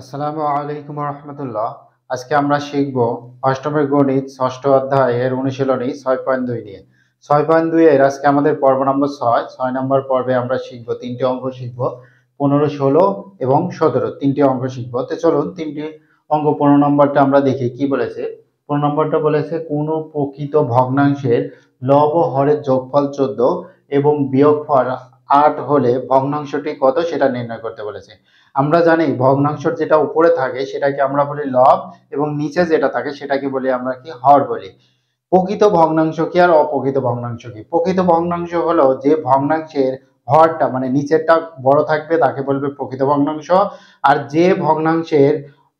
আসসালামু আলাইকুম রহমতুল্লাহ। আজকে আমরা শিখব অষ্টমের গণিত ষষ্ঠ অধ্যায়ের অনুশীলনী 6.2 নিয়ে। 6.2 এর আজকে আমাদের পর্ব নম্বর 6 নম্বর পর্বে আমরা শিখব তিনটি অঙ্ক শিখব, 15, 16 এবং 17 তিনটি অঙ্ক শিখব। তো চলুন তিনটি অঙ্ক 15 নম্বরটা আমরা দেখি কি বলেছে। 15 নম্বরটা বলেছে কোন প্রকৃত ভগ্নাংশের লব ও হরের যোগফল 14 এবং বিয়োগফল 8 হলে ভগ্নাংশটি কত সেটা নির্ণয় করতে বলেছে। আমরা জানি ভগ্নাংশের যেটা উপরে থাকে সেটাকে আমরা বলি লব এবং নিচে যেটা থাকে সেটাকে বলি আমরা কি হর বলি। প্রকৃত ভগ্নাংশ কি আর অপ্রকৃত ভগ্নাংশ কি? প্রকৃত ভগ্নাংশ হলো যে ভগ্নাংশের হরটা মানে নিচেরটা বড় থাকবে তাকে বলবে প্রকৃত ভগ্নাংশ, আর যে ভগ্নাংশের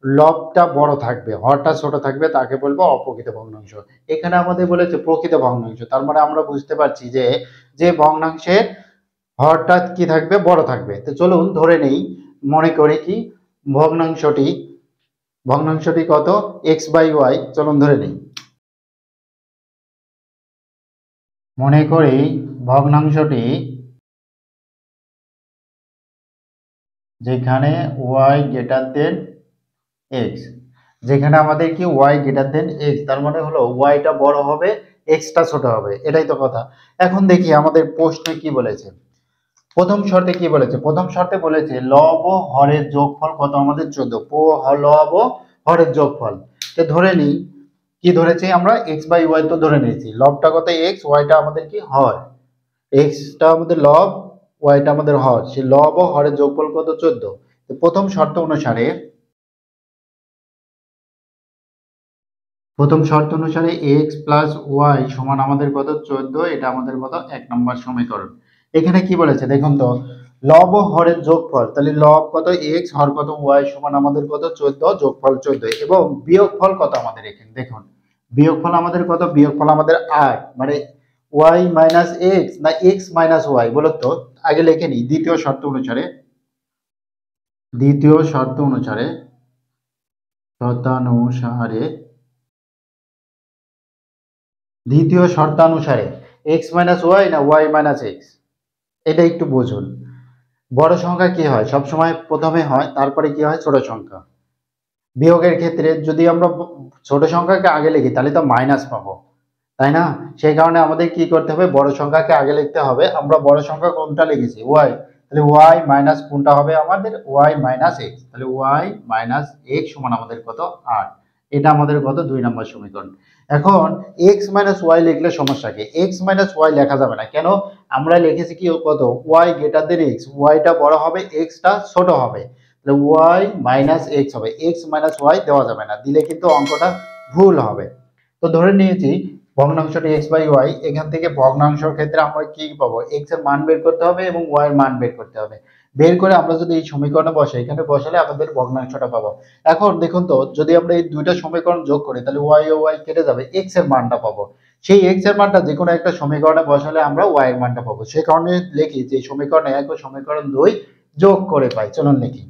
লবটা বড় থাকবে হরটা ছোট থাকবে তাকে বলবো অপ্রকৃত ভগ্নাংশ। এখানে আমাদের বলেছে প্রকৃত ভগ্নাংশ, তার মানে আমরা বুঝতে পারছি যে যে ভগ্নাংশের হরটা কি থাকবে বড় থাকবে। তো চলুন ধরে নেই, মনে করি কি ভগ্নাংশটি ভগ্নাংশটি কত x/y। চলুন ধরে নেই, মনে করি ভগ্নাংশটি যেখানে y গ্রেটার দেন x, যেখানে আমাদের কি y গ্রেটার দেন x, তার মানে হলো yটা বড় হবে x টা ছোট হবে, এটাই তো কথা। এখন দেখি আমাদের প্রশ্নে কি বলেছে। প্রথম শর্তে কি বলেছে? প্রথম শর্তে বলেছে লব ও হরের যোগফল কত আমাদের 14। লব ও হরের যোগফল, তো ধরে নিই কি ধরেছি আমরা x/y, তো ধরে নিয়েছি লবটা কত x, ওয়াইটা আমাদের কি হর, এক্সটা আমাদের লব, ওয়াইটা আমাদের হর, সেই লব ও হরের যোগফল কত 14। তো প্রথম শর্ত অনুসারে x প্লাস ওয়াই সমান আমাদের কত 14, এটা আমাদের কত 1 নম্বর সমীকরণ। এখানে কি বলেছে দেখুন তো, লব ও হরের যোগফল, তাহলে লব কত x, হর কত y সমান আমাদের কত 14, যোগফল 14 এবং বিয়োগফল কত আমাদের এখানে দেখুন, বিয়োগফল আমাদের কত, বিয়োগফল আমাদের 8, মানে y মাইনাস x না x মাইনাস y বলো তো। আগে লিখে নিই দ্বিতীয় শর্ত অনুসারে দ্বিতীয় শর্তানুসারে x মাইনাস ওয়াই না y মাইনাস এক্স, এটা একটু বুঝুন। বড় সংখ্যা কি হয় সবসময় প্রথমে হয়, তারপরে কি হয় ছোট সংখ্যা। বিয়োগের ক্ষেত্রে যদি আমরা ছোট সংখ্যাকে আগে লিখি তাহলে তো মাইনাস পাবো, তাই না? সেই কারণে আমাদের কি করতে হবে, বড় সংখ্যাকে আগে লিখতে হবে। আমরা বড় সংখ্যা কোনটা লিখেছি ওয়াই, তাহলে ওয়াই মাইনাস কোনটা হবে আমাদের ওয়াই মাইনাস এক্স, তাহলে ওয়াই মাইনাস এক্স সমান আমাদের কত 8। এটা আমাদের কত 2 নম্বর সমীকরণ। এখন এক্স মাইনাস ওয়াই লিখলে সমস্যা কি, এক্স মাইনাস ওয়াই লেখা যাবে না কেন, আমরা লিখেছি কি কত ওয়াই গ্রেটার দেন এক্স, ওয়াইটা বড় হবে এক্সটা ছোট হবে, তাহলে ওয়াই মাইনাস এক্স হবে, এক্স মাইনাস ওয়াই দেওয়া যাবে না, দিলে কিন্তু অঙ্কটা ভুল হবে। তো ধরে নিয়েছি ভগ্নাংশটি x/y, এখান থেকে ভগ্নাংশের ক্ষেত্রে আমরা কি পাবো, x এর মান বের করতে হবে এবং y এর মান বের করতে হবে। বের করে আমরা যদি এই সমীকরণে বসাই, এখানে বসালে আমাদের ভগ্নাংশটা পাবো। এখন দেখুন তো, যদি আমরা এই দুইটা সমীকরণ যোগ করি তাহলে y ও y কেটে যাবে, x এর মানটা পাবো। সেই x এর মানটা যে কোনো একটা সমীকরণে বসালে আমরা y এর মানটা পাবো। সেই কারণে লিখি যে সমীকরণ 1 ও সমীকরণ 2 যোগ করে পাই। চলুন লিখি,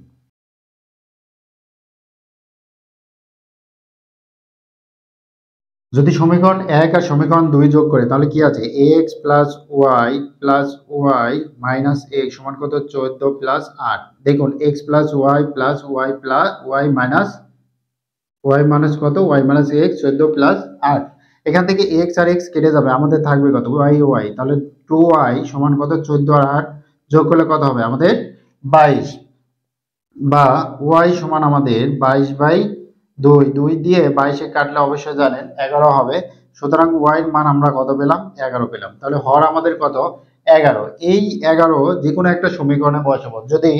যদি সমীকরণ 1 আর সমীকরণ 2 যোগ করে তাহলে কি আছে, x plus y minus x সমান কত 14 প্লাস 8। দেখুন x প্লাস ওয়াই মাইনাস কত ওয়াই মাইনাস এক্স 14 প্লাস 8। এখান থেকে x আর x কেটে যাবে, আমাদের থাকবে কত ওয়াই, তাহলে 2y সমান কত 14 আর 8 যোগ করলে কত হবে আমাদের 22, বা y সমান আমাদের 22/2, 2 দিয়ে 22 কাটলে অবশ্যই জানেন 11 হবে। সুতরাং y এর মান আমরা কত পেলাম 11 পেলাম, তাহলে হর আমাদের কত 11। এই 11 যে কোনো একটা সমীকরণে বসাবো, যদি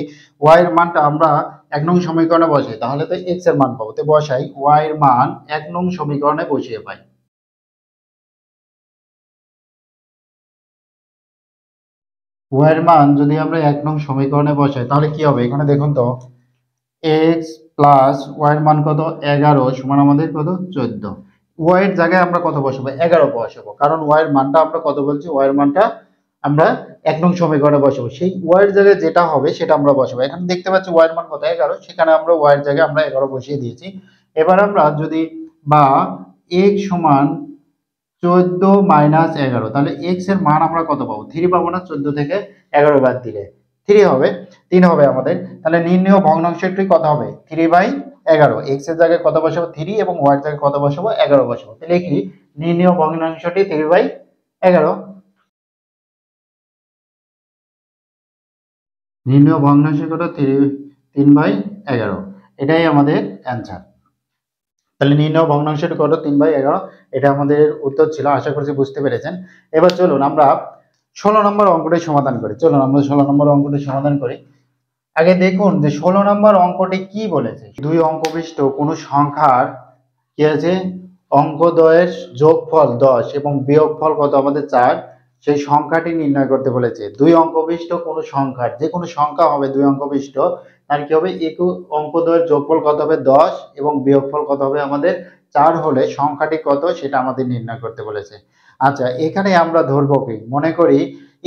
y এর মানটা আমরা 1 নং সমীকরণে বসাই তাহলে তো x এর মান পাবো, তো বসাই y এর মান 1 নং সমীকরণে বসিয়ে পাই। y এর মান যদি আমরা 1 নং সমীকরণে বসাই তাহলে কি হবে, এখানে দেখুন তো x প্লাস ওয়াই এর মান কত 11 সমান আমাদের কত 14। ওয়াই এর জায়গায় আমরা কত বসাবো 11 বসাবো, কারণ ওয়াই এর মানটা আমরা কত বলছি, ওয়াই এর মানটা আমরা 1 নং সমীকরণে বসাবো, সেই ওয়াই এর জায়গায় যেটা হবে সেটা আমরা বসাবো। এখানে দেখতে পাচ্ছি ওয়াই এর মান কত 11, সেখানে আমরা ওয়াই এর জায়গায় আমরা 11 বসিয়ে দিয়েছি। এবার আমরা যদি বা x সমান 14 মাইনাস 11, তাহলে x এর মান আমরা কত পাবো 3 পাবো না, 14 থেকে 11 বাদ দিলে 3 হবে, 3 হবে আমাদের। তাহলে নির্ণেয় ভগ্নাংশটি কত হবে? 3/11। x এর জায়গায় কত বসাবো? 3 এবং y এর জায়গায় কত বসাবো? 11 বসাবো। তাহলে লিখি নির্ণেয় ভগ্নাংশটি 3/11। নির্ণেয় ভগ্নাংশ কত? 3/11। এটাই আমাদের অ্যান্সার। তাহলে নির্ণয় ভগ্নাংশটি কত? 3/11। এটা আমাদের উত্তর ছিল। আশা করছি বুঝতে পেরেছেন। এবার চলুন আমরা 16 নম্বর অঙ্কটি সমাধান করি। চলুন আমরা 16 নম্বর অঙ্কটি সমাধান করি। আগে দেখুন যে 16 নম্বর অঙ্কটি কি বলেছে। দুই অঙ্ক বিশিষ্ট কোনো সংখ্যার কি আছে? অঙ্কদ্বয়ের যোগফল 10 এবং বিয়োগফল কত? আমাদের 4। সেই সংখ্যাটি নির্ণয় করতে বলেছে। দুই অঙ্ক বিশিষ্ট কোনো সংখ্যার, যে কোনো সংখ্যা হবে দুই অঙ্ক বিশিষ্ট, তার কি হবে? অঙ্কদ্বয়ের যোগফল কত হবে? 10 এবং বিয়োগফল কত হবে? আমাদের 4 হলে সংখ্যাটি কত সেটা আমাদের নির্ণয় করতে বলেছে। আচ্ছা, এখানে আমরা ধরবো কি? মনে করি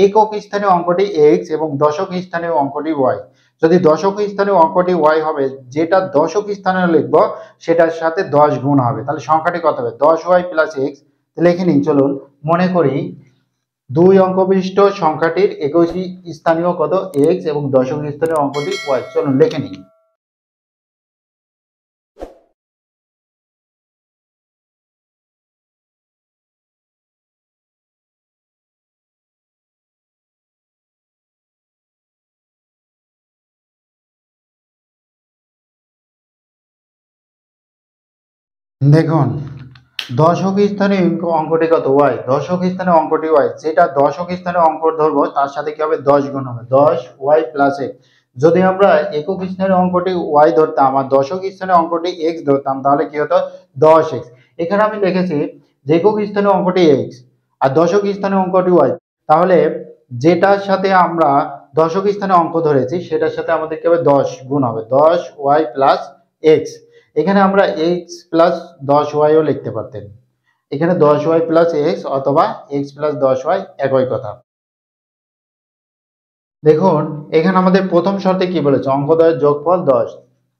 একক স্থানীয় অঙ্কটি x এবং দশক স্থানীয় অঙ্কটি y। যদি দশক স্থানীয় অঙ্কটি y হবে, যেটা দশক স্থানে লিখব সেটার সাথে 10 গুণ হবে। তাহলে সংখ্যাটি কত হবে? 10y + x। লিখে নিন। চলুন মনে করি দুই অঙ্ক বিশিষ্ট সংখ্যাটির একক স্থানীয় কত? x এবং দশক স্থানীয় অঙ্কটি y। চলুন লিখে নিন। দেখুন দশক স্থানীয় অঙ্কটি কত? y। দশক স্থানীয় অঙ্কটি y, যেটা দশক স্থানীয় অঙ্ক ধরবো তার সাথে কি হবে? 10 গুণ হবে। 10y + x। যদি আমরা একক স্থানীয় অঙ্কটি y ধরতাম আর দশক স্থানীয় অঙ্কটি x ধরতাম, তাহলে কি হতো? 10x। এখানে আমি লিখেছি যে একক স্থানীয় অঙ্কটি x আর দশক স্থানীয় অঙ্কটি y। তাহলে যেটার সাথে আমরা দশক স্থানীয় অঙ্ক ধরেছি সেটার সাথে আমাদের কি হবে? 10 গুণ হবে। 10y + x। এখানে আমরা x + 10y ও লিখতে পারতেন। এখানে 10y + x অথবা x + 10y একই কথা। দেখুন এখানে আমাদের প্রথম শর্তে কি বলেছে? অঙ্কদ্বয়ের যোগফল 10।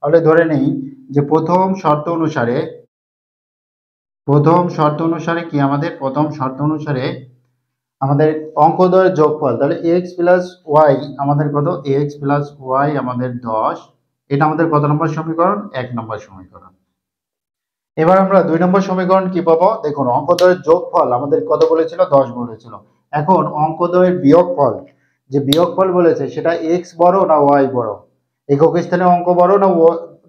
তাহলে ধরে নেই যে প্রথম শর্ত অনুসারে কি আমাদের প্রথম শর্ত অনুসারে আমাদের অঙ্কদ্বয়ের যোগফল, তাহলে x + y আমাদের কত? x + y আমাদের 10। এটা আমাদের কত নম্বর সমীকরণ? 1 নম্বর সমীকরণ। এবার আমরা 2 নম্বর সমীকরণ কি পাবো? দেখুন অঙ্কদ্বয়ের যোগফল আমাদের কত বলেছিল? 10 বলেছিল। এখন অঙ্কদ্বয়ের বিয়োগফল, যে বিয়োগফল বলেছে সেটা x বড় না y বড়? একক স্থানীয় অঙ্ক বড় না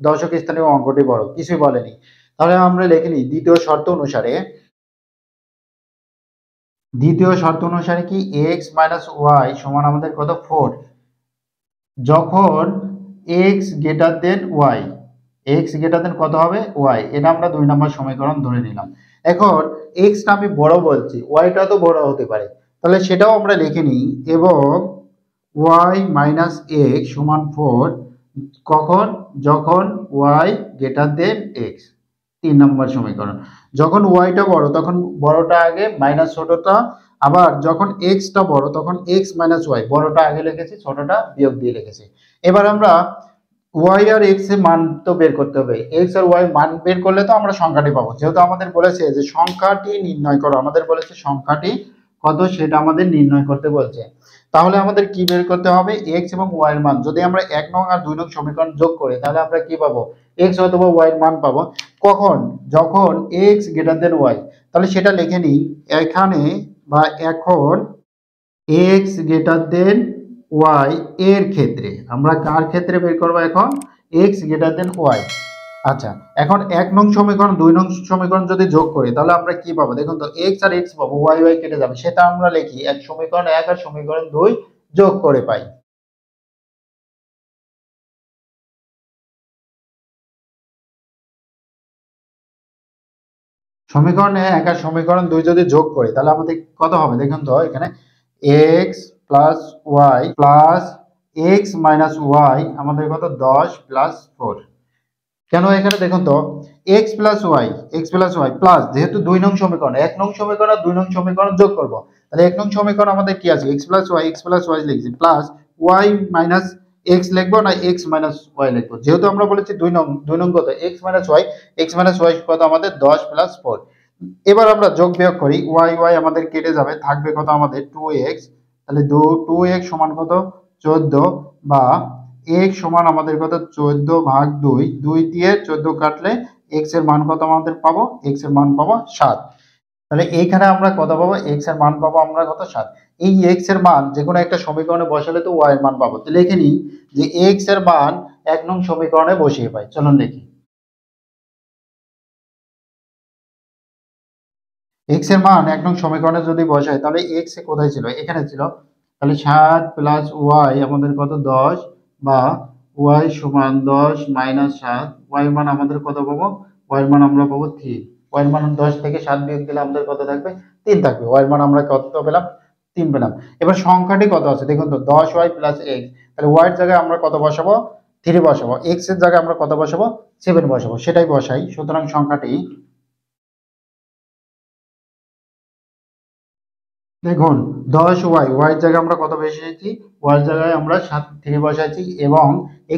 দশক স্থানীয় অঙ্কটি বড়? কিছুই বলেনি। তাহলে আমরা লিখে নিই দ্বিতীয় শর্ত অনুসারে কি x - y সমান আমাদের কত? 4। যখন x > y, x কত হবে? y। এটা আমরা 2 নম্বর সমীকরণ ধরে নিলাম। এখন x টা আমি বড় বলছি, y টা তো বড় হতে পারে, তাহলে সেটাও আমরা লিখে নিই। এবং y - x সমান 4 কখন? যখন y > x। 3 নম্বর সমীকরণ। যখন y টা বড় তখন বড়টা আগে মাইনাস ছোটটা, আবার যখন x টা বড় তখন x - y, বড়টা আগে লিখেছি ছোটটা বিয়োগ দিয়ে লিখেছি। এবার আমরা y আর x এর মান তো বের করতে হবে। x আর y মান বের করলে তো আমরা সংখ্যাটি পাবো। যেহেতু আমাদের বলেছে যে সংখ্যাটি নির্ণয় করো, আমাদের বলেছে সংখ্যাটি কত সেটা আমাদের নির্ণয় করতে বলছে। তাহলে আমাদের কি বের করতে হবে? x এবং y এর মান। যদি আমরা 1 নং আর 2 নং সমীকরণ যোগ করি তাহলে আমরা কি পাবো? x অথবা y এর মান পাবো। কখন? যখন x > y। তাহলে সেটা লিখে নিই এখানে বা এখন x > y এর ক্ষেত্রে আমরা কার ক্ষেত্রে বের করব? এখন x > y। আচ্ছা, এখন 1 নং সমীকরণ 2 নং সমীকরণ যদি যোগ করি তাহলে আমরা কি পাবো? দেখুন তো x আর x পাবো, y কেটে যাবে। সেটা আমরা লিখি এক সমীকরণ 1 আর সমীকরণ 2 যোগ করে পাই। সমীকরণ 1 আর সমীকরণ 2 যদি যোগ করি তাহলে আমাদের কত হবে? দেখুন তো এখানে x + y x - y আমাদের কত? 10 + 4। কেন? এখানে দেখুন তো x + y প্লাস, যেহেতু 2 নং সমীকরণ, 1 নং সমীকরণ আর 2 নং সমীকরণ যোগ করব। তাহলে 1 নং সমীকরণ আমাদের কি আছে? x + y লিখছি, প্লাস y - x লিখবো না x - y লিখবো? যেহেতু আমরা বলেছি 2 নং কত? x - y কত আমাদের? 10 + 4। এবার আমরা যোগ বিয়োগ করি, y আমাদের কেটে যাবে, থাকবে কত আমাদের? 2x। তাহলে 2x সমান কত? 14 বা x সমান আমাদের কত 14/2, 2 দিয়ে 14 কাটলে x এর মান কত আমাদের পাবো, x এর মান পাবো 7। তাহলে এইখানে আমরা কত পাবো, x এর মান পাবো আমরা কত 7। এই x এর মান যে কোনো একটা সমীকরণে বসালে তো y এর মান পাবো। তো লিখে নিই যে x এর মান 1 নং সমীকরণে বসিয়ে পাই। চলুন লিখি। x এর মান 1 নং সমীকরণে যদি বসাই তাহলে x এ কোথায় ছিল, এখানে ছিল। তাহলে 7 প্লাস y আমাদের কত 10 বা y সমান 10 মাইনাস 7, y এর মান আমাদের কত পাবো, y এর মান আমরা পাবো 3। y এর মান 10 থেকে 7 বিয়োগ দিলে আমাদের কত থাকবে, 3 থাকবে। y এর মান আমরা কত পেলাম, 3 পেলাম। এবার সংখ্যাটি কত আছে দেখুন তো, 10y প্লাস x। তাহলে y এর জায়গায় আমরা কত বসাবো, 3 বসাবো। x এর জায়গায় আমরা কত বসাবো, 7 বসাবো। সেটাই বসাই। সুতরাং সংখ্যাটি দেখুন 10y, y এর জায়গায় আমরা কত বসিয়েছি, y এর জায়গায় আমরা 3 বসাইছি এবং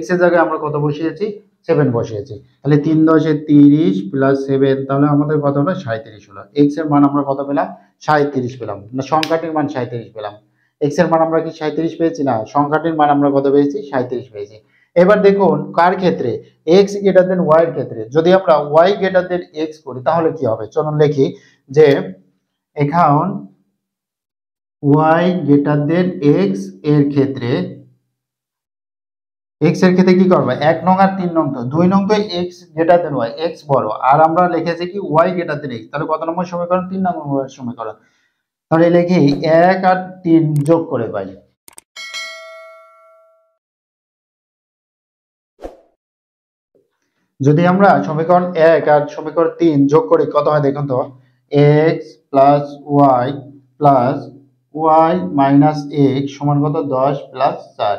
x এর জায়গায় আমরা কত বসিয়েছি, 7 বসিয়েছি। তাহলে 3 10 30 প্লাস 7, তাহলে আমাদের কত হলো 37 হলো। x এর মান আমরা কত পেলাম, 37 পেলাম। না, সংখ্যাটির মান 37 পেলাম। x এর মান আমরা কি 37 পেয়েছি, না, সংখ্যাটির মান আমরা কত পেয়েছি, 37 পেয়েছি। এবার দেখুন কার ক্ষেত্রে, x গ্রেটার দেন y এর ক্ষেত্রে যদি আমরা y গ্রেটার দেন x করি তাহলে কি হবে। চলুন লিখি যে এখন y গ্রেটার দেন x এর ক্ষেত্রে, x এর ক্ষেত্রে কি করবে, 1 নং আর 3 নং, তো 2 নং তো x greater than y, x বড়, আর আমরা লিখেছি কি y গ্রেটার দেন x। তাহলে কত নম্বর সমীকরণ, 3 নম্বর সমীকরণ। তাহলে লিখি 1 আর 3 যোগ করে পাই। যদি আমরা সমীকরণ 1 আর সমীকরণ 3 যোগ করি কত হয় দেখুন তো, x plus y plus y minus x সমান কত 10 প্লাস 4।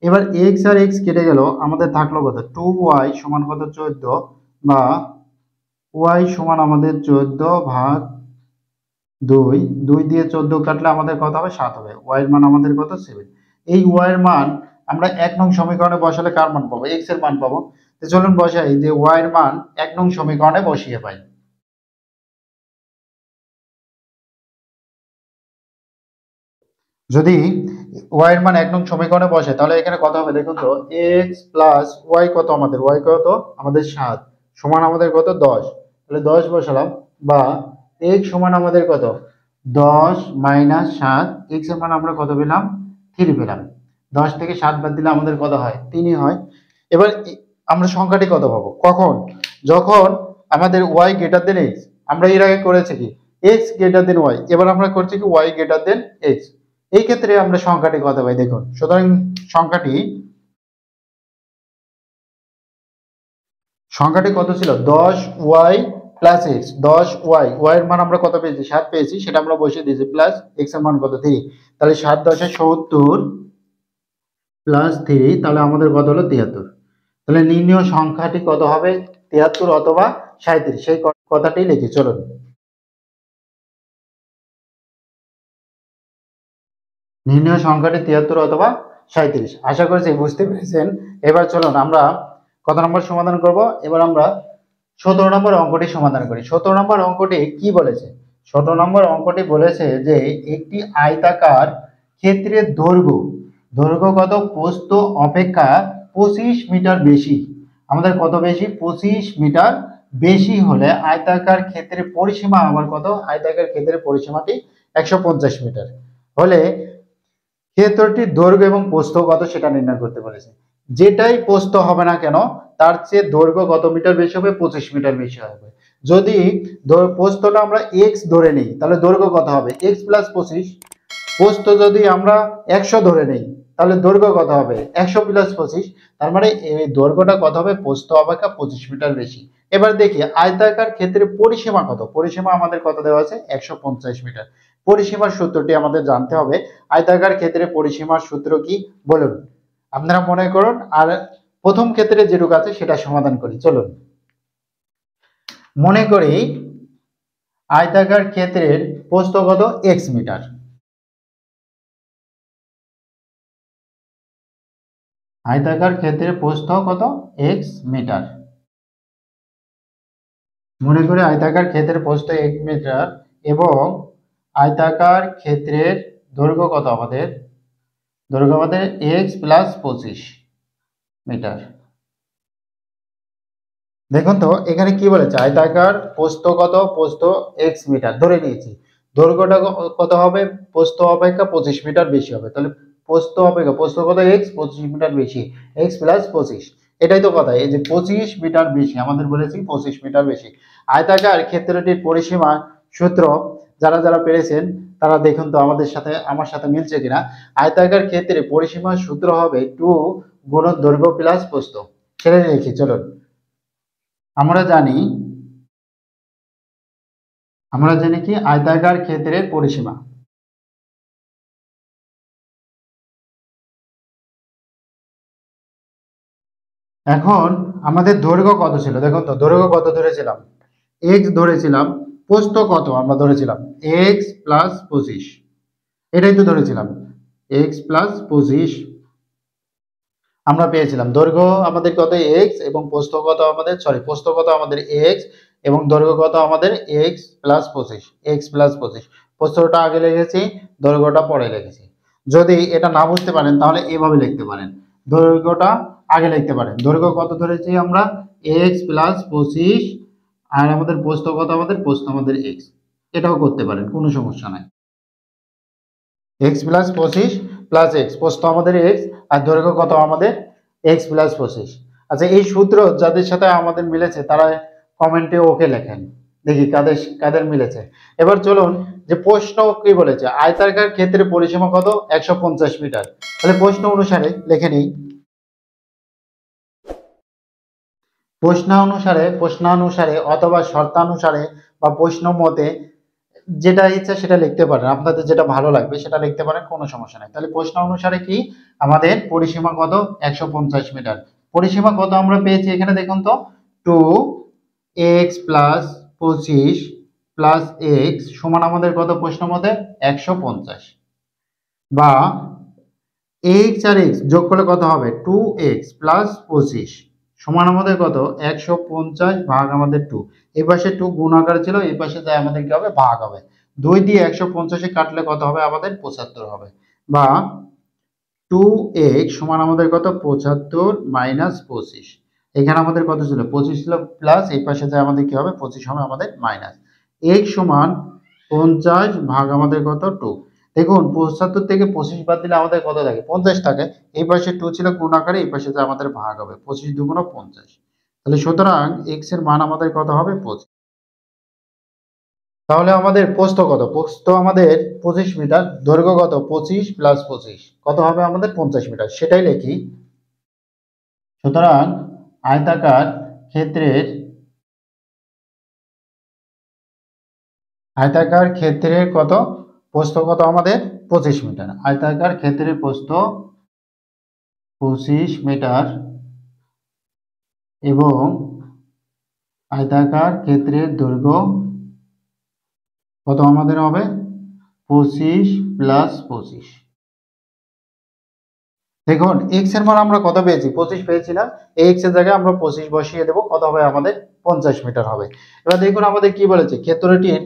এবার x আর x কেটে গেল, আমাদের থাকলো কত 2y সমান কত 14 বা y সমান আমাদের 14/2, 2 দিয়ে 14 কাটলে আমাদের কত হবে 7 হবে। y এর মান আমাদের কত 7। এই y এর মান আমরা 1 নং সমীকরণে বসালে কার মান পাবো, x এর মান পাবো। তো চলুন বসাই যে y এর মান 1 নং সমীকরণে বসিয়ে পাই। যদি y এর মান 1 নং সমীকরণে বসে তাহলে এখানে কত হবে দেখুন তো, x প্লাস y কত আমাদের, y কত আমাদের 7 সমান আমাদের কত 10। তাহলে 10 বসালাম বা x সমান আমাদের কত 10 মাইনাস 7, x এর মান আমরা কত পেলাম, 3 পেলাম। 10 থেকে 7 বাদ দিলে আমাদের কত হয়, 3 হয়। এবার আমরা সংখ্যাটি কত পাবো কখন, যখন আমাদের y গ্রেটার দেন x। আমরা এর আগে করেছি কি x গ্রেটার দেন y, এবার আমরা করছি কি y গ্রেটার দেন x। এই ক্ষেত্রে আমরা সংখ্যাটি কত পাই দেখুন। সুতরাং সংখ্যাটি কত ছিল, 10y plus x, 10y, y এর মান আমরা কত পেয়েছি 7 পেয়েছি, সেটা আমরা বসিয়ে দিয়েছি প্লাস x এর মান কত 3। তাহলে 7 10 70 প্লাস 3, তাহলে আমাদের কত হলো 73। তাহলে নির্ণয় সংখ্যাটি কত হবে, 73 অথবা 37, সেই কথাটি লিখি। চলুন নির্ণয় সংখ্যাটি 73 অথবা 37। আশা করছি বুঝতে পেরেছেন। এবার চলুন আমরা কত নম্বর সমাধান করব, এবার আমরা 17 নম্বর অঙ্কটি সমাধান করি। 17 নম্বর অঙ্কটি কি বলেছে, 17 নম্বর অঙ্কটি বলেছে যে একটি আয়তাকার ক্ষেত্রের দৈর্ঘ্য, দৈর্ঘ্য কত প্রস্থ অপেক্ষা 25 মিটার বেশি। আমাদের কত বেশি, 25 মিটার বেশি হলে আয়তাকার ক্ষেত্রের পরিসীমা আবার কত, আয়তাকার ক্ষেত্রের পরিসীমাটি 150 মিটার হলে ক্ষেত্রটির দৈর্ঘ্য এবং প্রস্থ কত সেটা নির্ণয় করতে বলেছে। যেটাই প্রস্থ হবে না কেন তার চেয়ে দৈর্ঘ্য কত মিটার বেশি হবে, 25 মিটার বেশি হবে। যদি প্রস্থটা আমরা x ধরে নিই তাহলে দৈর্ঘ্য কত হবে, x প্লাস 25। প্রস্থ যদি আমরা 100 ধরে নিই তাহলে দৈর্ঘ্য কত হবে, 100 প্লাস 25। তার মানে এই দৈর্ঘ্যটা কত হবে, প্রস্থ অপেক্ষা 25 মিটার বেশি। এবার দেখি আয়তাকার ক্ষেত্রে পরিসীমা কত, পরিসীমা আমাদের কত দেওয়া আছে 150 মিটার। পরিসীমার সূত্রটি আমাদের জানতে হবে। আয়তাকার ক্ষেত্রে পরিসীমার সূত্র কি বলুন, আপনারা মনে করুন আর প্রথম ক্ষেত্রে যেটুকু আছে সেটা সমাধান করি। চলুন মনে করি আয়তাকার ক্ষেত্রের প্রস্থ কত x মিটার, আয়তাকার ক্ষেত্রের প্রস্থ কত x মিটার। মনে করি আয়তাকার ক্ষেত্রের প্রস্থ 1 মিটার এবং আয়তাকার ক্ষেত্রের দৈর্ঘ্য কত আমাদের দৈর্ঘ্য আমাদের এক্স প্লাস 25 মিটার। দেখুন তো এখানে কি বলেছে, আয়তাকার প্রস্থ কত, প্রস্থ এক্স মিটার ধরে নিয়েছি, দৈর্ঘ্যটা কত হবে, প্রস্থ অপেক্ষা 25 মিটার বেশি হবে, তাহলে প্রস্থ অপেক্ষা প্রস্থ কত এক্স, 25 মিটার বেশি, এক্স প্লাস 25, এটাই তো কথা, এই যে 25 মিটার বেশি, আমাদের বলেছি 25 মিটার বেশি। আয়তাকার ক্ষেত্রটির পরিসীমা সূত্র যারা যারা পেরেছেন তারা দেখুন তো আমাদের সাথে আমার সাথে মিলছে কিনা। আয়তাকার ক্ষেত্রে পরিসীমার সূত্র হবে 2 গুণন দৈর্ঘ্য প্লাস প্রস্থ। সেটা লিখি চলুন। আমরা জানি কি আয়তাকার ক্ষেত্রের পরিসীমা, এখন আমাদের দৈর্ঘ্য কত ছিল, দেখুন তো দৈর্ঘ্য কত ধরেছিলাম, এক্স ধরেছিলাম, প্রস্থ কত আমরা ধরেছিলাম এক্স প্লাস 25, এটাই তো ধরেছিলাম এক্স প্লাস 25, আমরা পেয়েছিলাম দৈর্ঘ্য আমাদের কত এক্স এবং প্রস্থ কত আমাদের, প্রস্থ কত আমাদের এক্স এবং দৈর্ঘ্য কত আমাদের এক্স প্লাস 25, এক্স প্লাস 25, প্রস্থটা আগে লিখেছি, দৈর্ঘ্যটা পরে লিখেছি। যদি এটা না বুঝতে পারেন তাহলে এভাবে লিখতে পারেন, দৈর্ঘ্যটা আগে লিখতে পারেন, দৈর্ঘ্য কত ধরেছি আমরা এক্স প্লাস 25 আর আমাদের প্রস্থ কত, আমাদের প্রস্থ আমাদের এক্স, এটাও করতে পারেন কোনো সমস্যা নাই। এক্স প্লাস 25 প্লাস এক্স, প্রস্থ আমাদের এক্স আর দৈর্ঘ্য কত আমাদের এক্স প্লাস 25। আচ্ছা এই সূত্র যাদের সাথে আমাদের মিলেছে তারা কমেন্টে ওকে লেখেন, দেখি কাদের কাদের মিলেছে। এবার চলুন যে প্রশ্ন কি বলেছে, আয়তাকার ক্ষেত্রে পরিসীমা কত 150 মিটার, তাহলে প্রশ্ন অনুসারে লিখে নিই, প্রশ্নানুসারে অথবা শর্তানুসারে বা প্রশ্ন মতে যেটা ইচ্ছা সেটা লিখতে পারেন, আপনাদের যেটা ভালো লাগবে সেটা লিখতে পারেন, কোনো সমস্যা নাই। তাহলে প্রশ্ন অনুসারে কি আমাদের পরিসীমা কত 150 মিটার, পরিসীমা কত আমরা পেয়েছি এখানে দেখুন তো 2x প্লাস 25 প্লাস এক্স সমান আমাদের কত প্রশ্ন মতে 150, বা এক্স আর এক্স যোগ করলে কত হবে 2x প্লাস 25 সমান আমাদের কত 150 ভাগ আমাদের 2, এই পাশে 2 গুণ আকারে ছিল, এই পাশে যায় আমাদের কি হবে ভাগ হবে, 2 দিয়ে 150 কাটলে কত হবে আমাদের 75 হবে, বা 2x সমান আমাদের কত 75 মাইনাস 25, এখানে আমাদের কত ছিল 25 ছিল প্লাস, এই পাশে যায় আমাদের কি হবে 25 হবে আমাদের মাইনাস, x সমান 50 ভাগ আমাদের কত 2, দেখুন 75 থেকে 25 বাদ দিলে আমাদের কত থাকে 50 থাকে, এই পাশে 2 ছিল গুণ আকারে, এই পাশে যা আমাদের ভাগ হবে 25 দুগুণ 50, তাহলে সুতরাং x এর মান আমাদের কত হবে 25। তাহলে আমাদের প্রস্থ কত, প্রস্থ আমাদের 25 মিটার, দৈর্ঘ্য কত 25 প্লাস 25 কত হবে আমাদের 50 মিটার, সেটাই লিখি। সুতরাং আয়তাকার ক্ষেত্রের কত প্রস্থ কত আমাদের 25 মিটার, আয়তাকার ক্ষেত্রের প্রস্থ 25 মিটার এবং আয়তাকার ক্ষেত্রের দৈর্ঘ্য কত আমাদের হবে 25 প্লাস 25। দেখুন এক্স এর মান আমরা কত পেয়েছি 25 পেয়েছি না, এই এক্স এর জায়গায় আমরা 25 বসিয়ে দেব, কত হবে আমাদের 50 মিটার হবে। এবার দেখুন আমাদের কি বলেছে ক্ষেত্রটির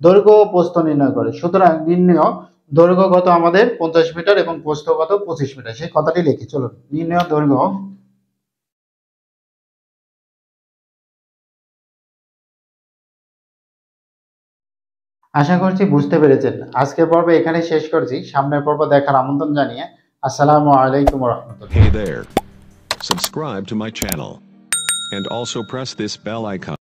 দৈর্ঘ্য ও প্রস্থ নির্ণয় করে, সুতরাং নির্ণয় দৈর্ঘ্য কত আমাদের 50 মিটার এবং প্রস্থ কত 25 মিটার, সেই কথাটি লিখি চলুন। নির্ণয় দৈর্ঘ্য আশা করছি বুঝতে পেরেছেন। আজকের পর্ব এখানে শেষ করছি, সামনের পর্ব দেখার আমন্ত্রণ জানিয়ে আসসালামু আলাইকুম ওয়া রাহমাতুল্লাহ। Hey there. Subscribe to my channel and also press this bell icon.